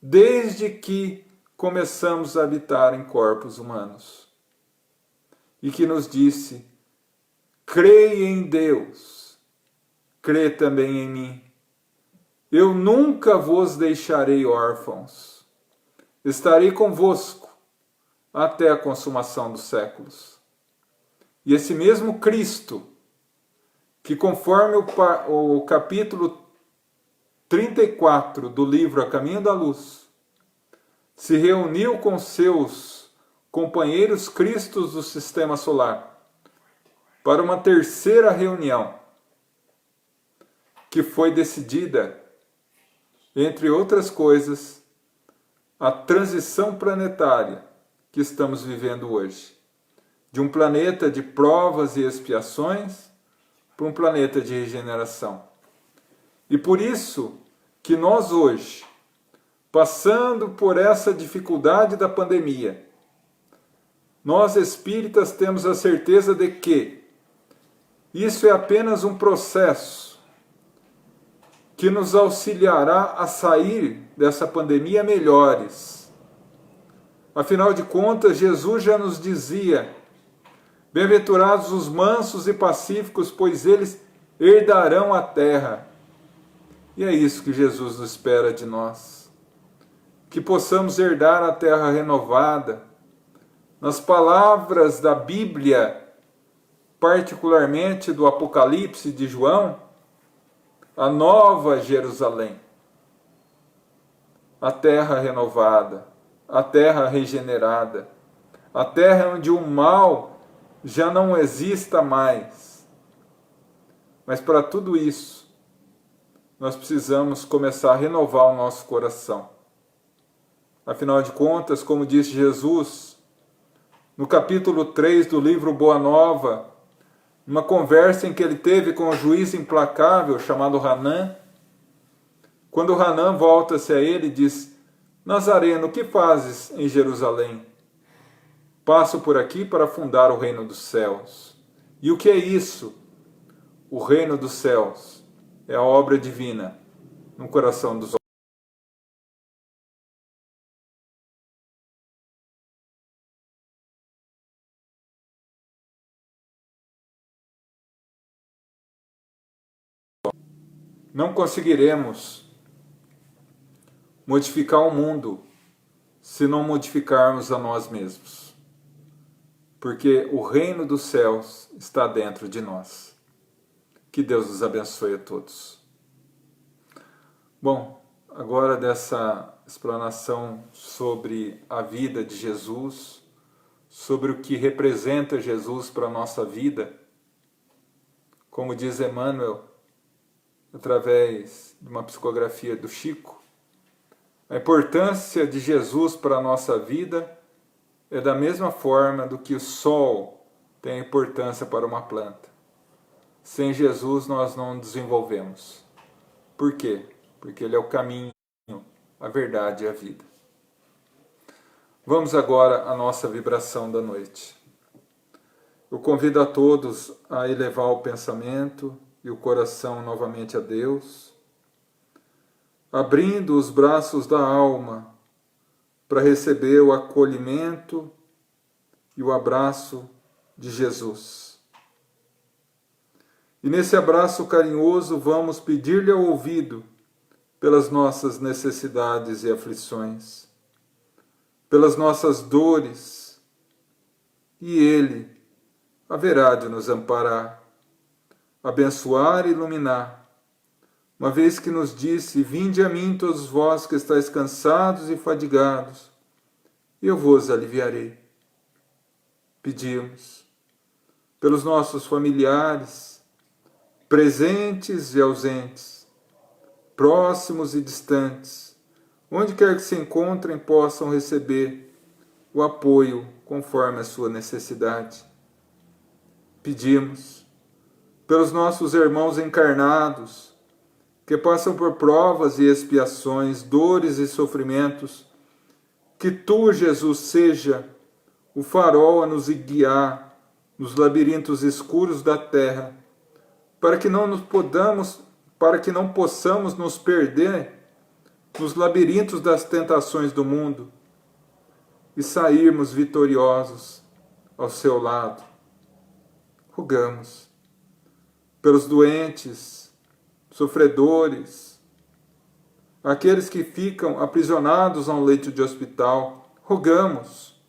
desde que começamos a habitar em corpos humanos. E que nos disse: crê em Deus, crê também em mim. Eu nunca vos deixarei órfãos. Estarei convosco até a consumação dos séculos. E esse mesmo Cristo, que conforme o capítulo 34 do livro A Caminho da Luz, se reuniu com seus companheiros cristos do Sistema Solar para uma terceira reunião, que foi decidida, entre outras coisas, a transição planetária que estamos vivendo hoje, de um planeta de provas e expiações para um planeta de regeneração. E por isso que nós hoje, passando por essa dificuldade da pandemia, nós espíritas temos a certeza de que isso é apenas um processo que nos auxiliará a sair dessa pandemia melhores. Afinal de contas, Jesus já nos dizia: bem-aventurados os mansos e pacíficos, pois eles herdarão a terra. E é isso que Jesus nos espera de nós. Que possamos herdar a terra renovada. Nas palavras da Bíblia, particularmente do Apocalipse de João, a nova Jerusalém, a terra renovada, a terra regenerada, a terra onde o mal já não exista mais. Mas para tudo isso, nós precisamos começar a renovar o nosso coração. Afinal de contas, como disse Jesus, no capítulo 3 do livro Boa Nova, numa conversa em que ele teve com o juiz implacável chamado Hanã, quando Hanã volta-se a ele e diz: Nazareno, o que fazes em Jerusalém? Passo por aqui para fundar o reino dos céus. E o que é isso? O reino dos céus é a obra divina no coração dos homens. Não conseguiremos modificar o mundo se não modificarmos a nós mesmos. Porque o reino dos céus está dentro de nós. Que Deus nos abençoe a todos. Bom, agora dessa explanação sobre a vida de Jesus, sobre o que representa Jesus para a nossa vida, como diz Emmanuel, através de uma psicografia do Chico, a importância de Jesus para a nossa vida é da mesma forma do que o sol tem importância para uma planta. Sem Jesus nós não desenvolvemos. Por quê? Porque Ele é o caminho, a verdade e a vida. Vamos agora à nossa vibração da noite. Eu convido a todos a elevar o pensamento e o coração novamente a Deus, abrindo os braços da alma para receber o acolhimento e o abraço de Jesus. E nesse abraço carinhoso vamos pedir-lhe ao ouvido pelas nossas necessidades e aflições, pelas nossas dores, e Ele haverá de nos amparar, abençoar e iluminar, uma vez que nos disse: Vinde a mim todos vós que estáis cansados e fadigados, e eu vos aliviarei. Pedimos pelos nossos familiares, presentes e ausentes, próximos e distantes, onde quer que se encontrem, possam receber o apoio conforme a sua necessidade. Pedimos pelos nossos irmãos encarnados, que passam por provas e expiações, dores e sofrimentos, que Tu, Jesus, seja o farol a nos guiar nos labirintos escuros da terra, para que não possamos nos perder nos labirintos das tentações do mundo e sairmos vitoriosos ao Seu lado. Rogamos pelos doentes, sofredores, aqueles que ficam aprisionados a um leito de hospital. Rogamos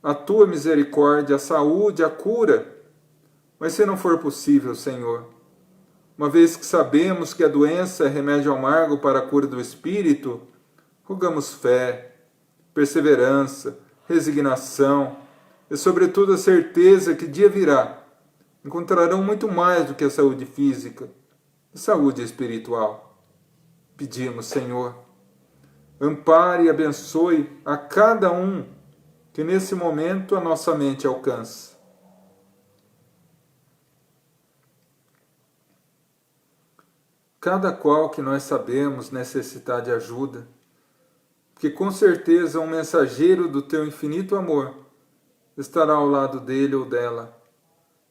a Tua misericórdia, a saúde, a cura. Mas se não for possível, Senhor, uma vez que sabemos que a doença é remédio amargo para a cura do espírito, rogamos fé, perseverança, resignação e, sobretudo, a certeza que dia virá encontrarão muito mais do que a saúde física, a saúde espiritual. Pedimos, Senhor, ampare e abençoe a cada um que nesse momento a nossa mente alcança. Cada qual que nós sabemos necessitar de ajuda, porque com certeza um mensageiro do Teu infinito amor estará ao lado dele ou dela,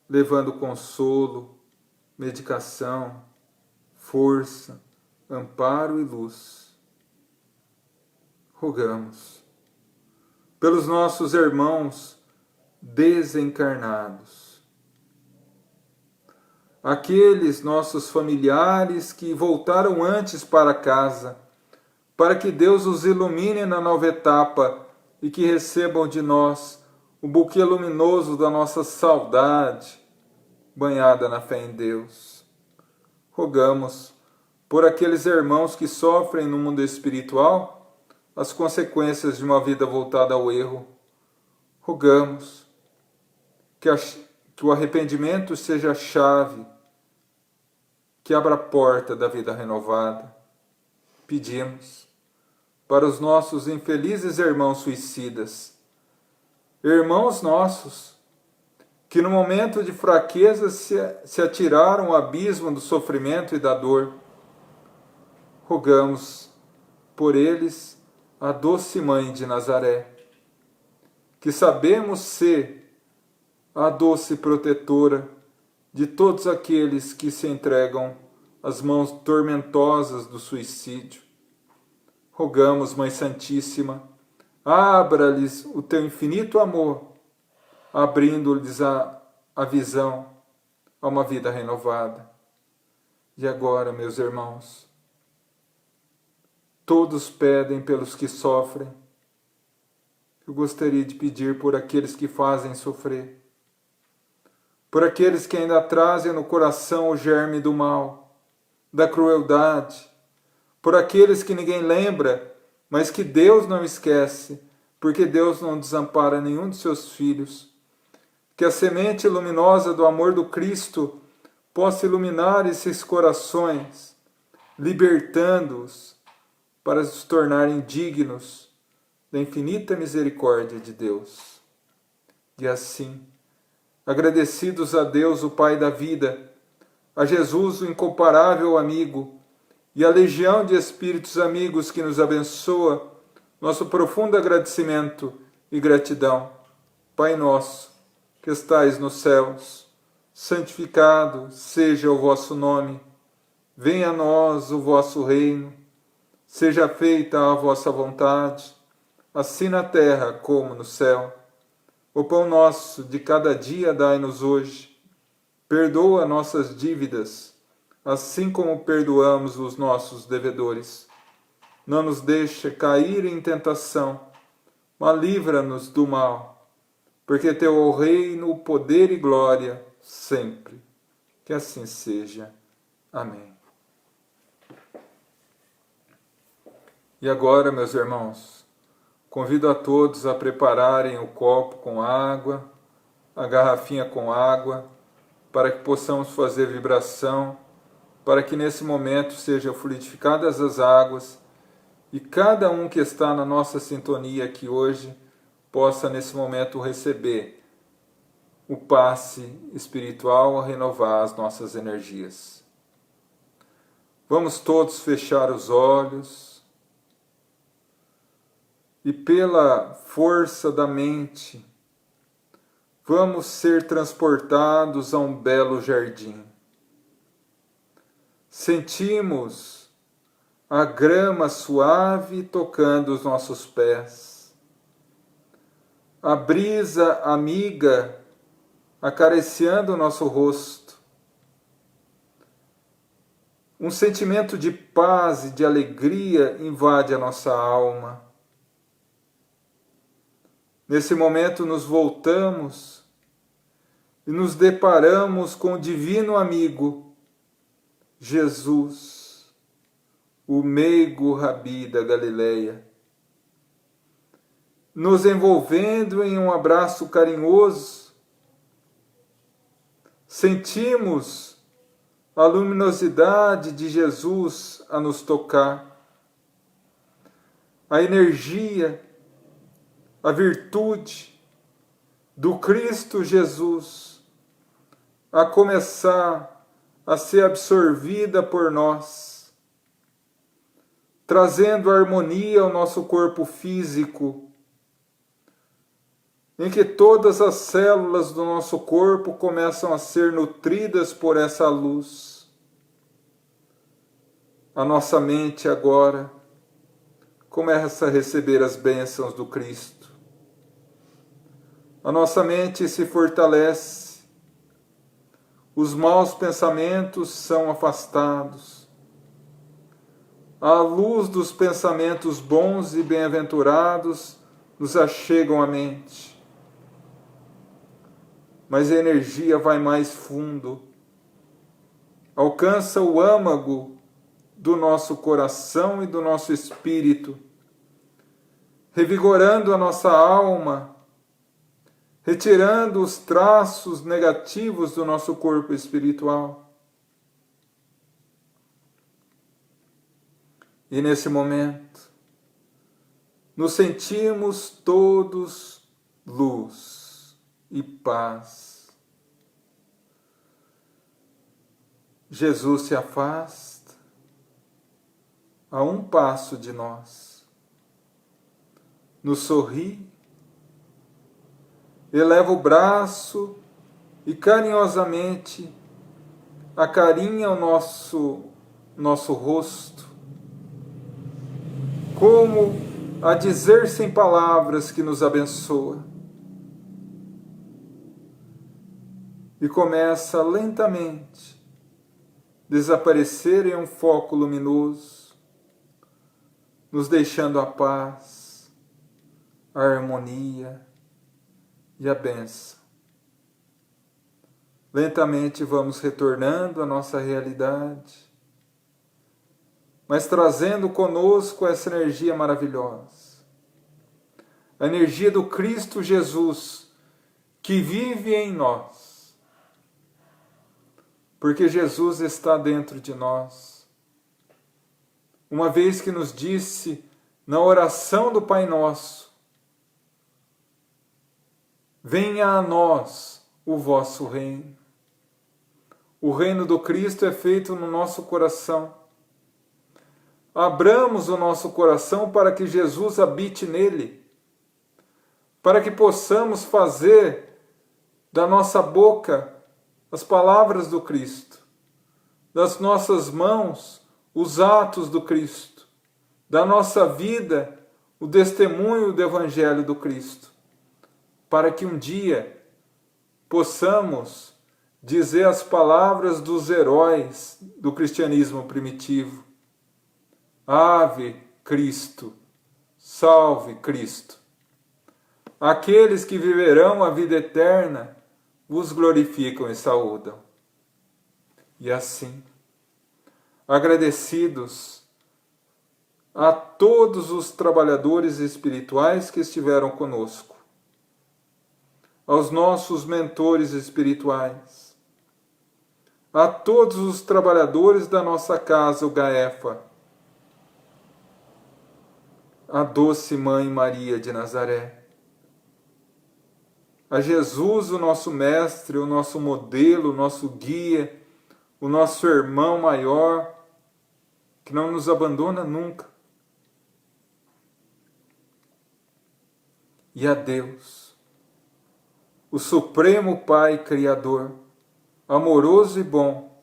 levando consolo, medicação, força, amparo e luz. Rogamos pelos nossos irmãos desencarnados, aqueles nossos familiares que voltaram antes para casa, para que Deus os ilumine na nova etapa e que recebam de nós o buquê luminoso da nossa saudade, banhada na fé em Deus. Rogamos por aqueles irmãos que sofrem no mundo espiritual as consequências de uma vida voltada ao erro. Rogamos que o arrependimento seja a chave que abra a porta da vida renovada. Pedimos para os nossos infelizes irmãos suicidas, irmãos nossos que no momento de fraqueza se atiraram ao abismo do sofrimento e da dor. Rogamos por eles a doce Mãe de Nazaré, que sabemos ser a doce protetora de todos aqueles que se entregam às mãos tormentosas do suicídio. Rogamos, Mãe Santíssima, abra-lhes o teu infinito amor, abrindo-lhes a visão a uma vida renovada. E agora, meus irmãos, todos pedem pelos que sofrem. Eu gostaria de pedir por aqueles que fazem sofrer, por aqueles que ainda trazem no coração o germe do mal, da crueldade, por aqueles que ninguém lembra, mas que Deus não esquece, porque Deus não desampara nenhum de seus filhos. Que a semente luminosa do amor do Cristo possa iluminar esses corações, libertando-os para se tornarem dignos da infinita misericórdia de Deus. E assim, agradecidos a Deus, o Pai da vida, a Jesus, o incomparável amigo, e a legião de espíritos amigos que nos abençoa, nosso profundo agradecimento e gratidão. Pai nosso, que estais nos céus, santificado seja o vosso nome. Venha a nós o vosso reino. Seja feita a vossa vontade, assim na terra como no céu. O pão nosso de cada dia dai-nos hoje. Perdoa nossas dívidas, assim como perdoamos os nossos devedores. Não nos deixe cair em tentação, mas livra-nos do mal, porque teu é o reino, o poder e glória sempre. Que assim seja. Amém. E agora, meus irmãos, convido a todos a prepararem o copo com água, a garrafinha com água, para que possamos fazer vibração, para que nesse momento sejam fluidificadas as águas e cada um que está na nossa sintonia aqui hoje possa nesse momento receber o passe espiritual a renovar as nossas energias. Vamos todos fechar os olhos e pela força da mente vamos ser transportados a um belo jardim. Sentimos a grama suave tocando os nossos pés, a brisa amiga acariciando o nosso rosto, um sentimento de paz e de alegria invade a nossa alma. Nesse momento nos voltamos e nos deparamos com o divino amigo, Jesus, o meigo Rabi da Galileia, nos envolvendo em um abraço carinhoso. Sentimos a luminosidade de Jesus a nos tocar, a energia, a virtude do Cristo Jesus a começar a ser absorvida por nós, trazendo harmonia ao nosso corpo físico, em que todas as células do nosso corpo começam a ser nutridas por essa luz. A nossa mente agora começa a receber as bênçãos do Cristo. A nossa mente se fortalece, os maus pensamentos são afastados. A luz dos pensamentos bons e bem-aventurados nos achegam à mente. mas a energia vai mais fundo, alcança o âmago do nosso coração e do nosso espírito, revigorando a nossa alma, retirando os traços negativos do nosso corpo espiritual. E nesse momento, nos sentimos todos luz e paz. Jesus se afasta a um passo de nós, nos sorri, eleva o braço e carinhosamente acarinha o nosso rosto, como a dizer sem palavras que nos abençoa. E começa lentamente desaparecer em um foco luminoso, nos deixando a paz, a harmonia e a bênção. Lentamente vamos retornando à nossa realidade, mas trazendo conosco essa energia maravilhosa, a energia do Cristo Jesus, que vive em nós, porque Jesus está dentro de nós. Uma vez que nos disse na oração do Pai Nosso: venha a nós o vosso reino. O reino do Cristo é feito no nosso coração. Abramos o nosso coração para que Jesus habite nele, para que possamos fazer da nossa boca as palavras do Cristo, das nossas mãos os atos do Cristo, da nossa vida o testemunho do Evangelho do Cristo, para que um dia possamos dizer as palavras dos heróis do cristianismo primitivo: Ave Cristo, salve Cristo. Aqueles que viverão a vida eterna vos glorificam e saúdam. E assim, agradecidos a todos os trabalhadores espirituais que estiveram conosco, aos nossos mentores espirituais, a todos os trabalhadores da nossa casa, o Gaefa, a doce Mãe Maria de Nazaré, a Jesus, o nosso mestre, o nosso modelo, o nosso guia, o nosso irmão maior, que não nos abandona nunca. E a Deus, o Supremo Pai Criador, amoroso e bom,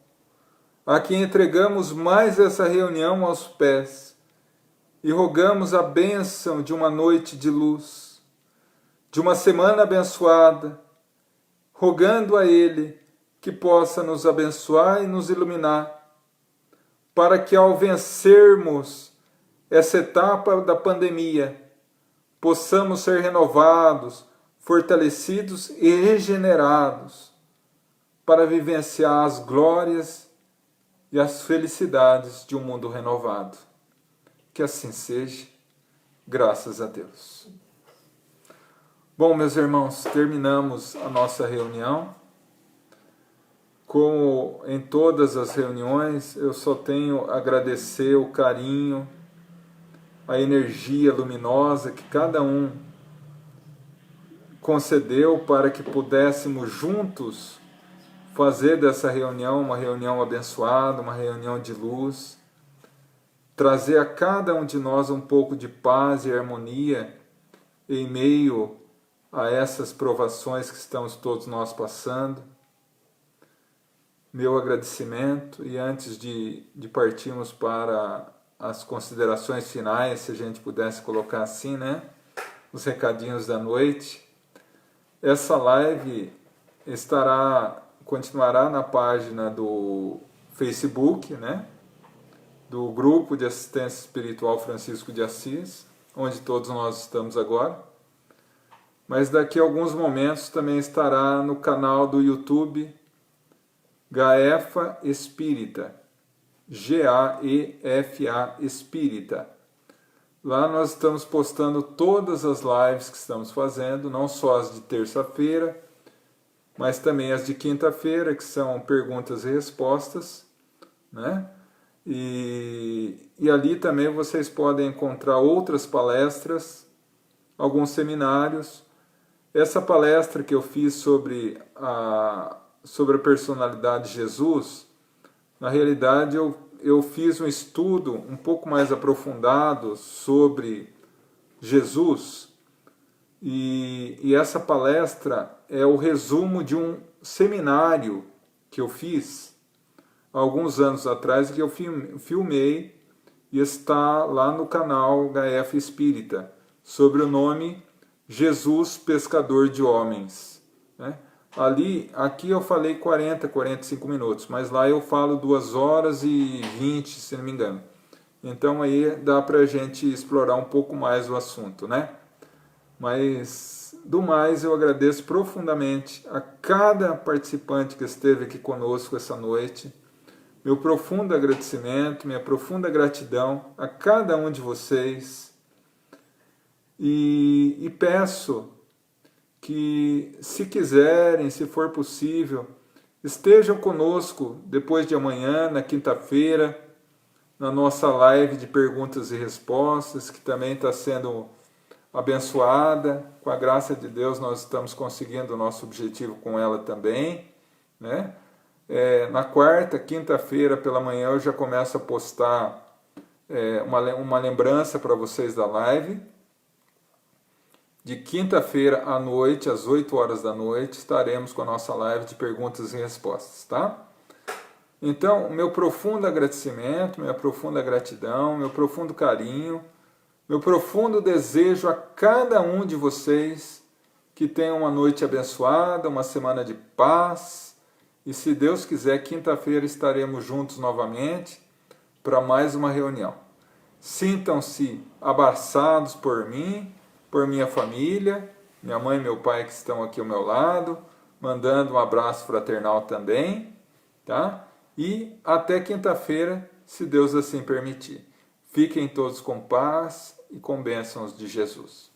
a quem entregamos mais essa reunião aos pés e rogamos a bênção de uma noite de luz, de uma semana abençoada, rogando a Ele que possa nos abençoar e nos iluminar, para que ao vencermos essa etapa da pandemia, possamos ser renovados, fortalecidos e regenerados, para vivenciar as glórias e as felicidades de um mundo renovado. Que assim seja, graças a Deus. Bom, meus irmãos, terminamos a nossa reunião. Como em todas as reuniões, eu só tenho a agradecer o carinho, a energia luminosa que cada um concedeu para que pudéssemos juntos fazer dessa reunião uma reunião abençoada, uma reunião de luz, trazer a cada um de nós um pouco de paz e harmonia em meio a essas provações que estamos todos nós passando. Meu agradecimento, e antes de partirmos para as considerações finais, se a gente pudesse colocar assim, né? Os recadinhos da noite. Essa live continuará na página do Facebook, né? Do Grupo de Assistência Espiritual Francisco de Assis, onde todos nós estamos agora. mas daqui a alguns momentos também estará no canal do YouTube Gaefa Espírita, G-A-E-F-A Espírita. Lá nós estamos postando todas as lives que estamos fazendo, não só as de terça-feira, mas também as de quinta-feira, que são perguntas e respostas, né? E ali também vocês podem encontrar outras palestras, alguns seminários. Essa palestra que eu fiz sobre a personalidade de Jesus, na realidade eu fiz um estudo um pouco mais aprofundado sobre Jesus, e essa palestra é o resumo de um seminário que eu fiz há alguns anos atrás, que eu filmei e está lá no canal Gaefa Espírita, sobre o nome Jesus Pescador de Homens, né? Aqui eu falei 45 minutos, mas lá eu falo 2 horas e 20, se não me engano. Então aí dá pra gente explorar um pouco mais o assunto, né? Mas, do mais, eu agradeço profundamente a cada participante que esteve aqui conosco essa noite. Meu profundo agradecimento, minha profunda gratidão a cada um de vocês. E peço que, se quiserem, se for possível, estejam conosco depois de amanhã, na quinta-feira, na nossa live de perguntas e respostas, que também está sendo abençoada. Com a graça de Deus nós estamos conseguindo o nosso objetivo com ela também, né? Na quarta, quinta-feira pela manhã eu já começo a postar uma lembrança para vocês da live. De quinta-feira à noite, às 8 horas da noite, estaremos com a nossa live de perguntas e respostas, tá? Então, meu profundo agradecimento, minha profunda gratidão, meu profundo carinho, meu profundo desejo a cada um de vocês que tenham uma noite abençoada, uma semana de paz, e se Deus quiser, quinta-feira estaremos juntos novamente para mais uma reunião. Sintam-se abraçados por mim, por minha família, minha mãe e meu pai que estão aqui ao meu lado, mandando um abraço fraternal também, tá? E até quinta-feira, se Deus assim permitir. Fiquem todos com paz e com bênçãos de Jesus.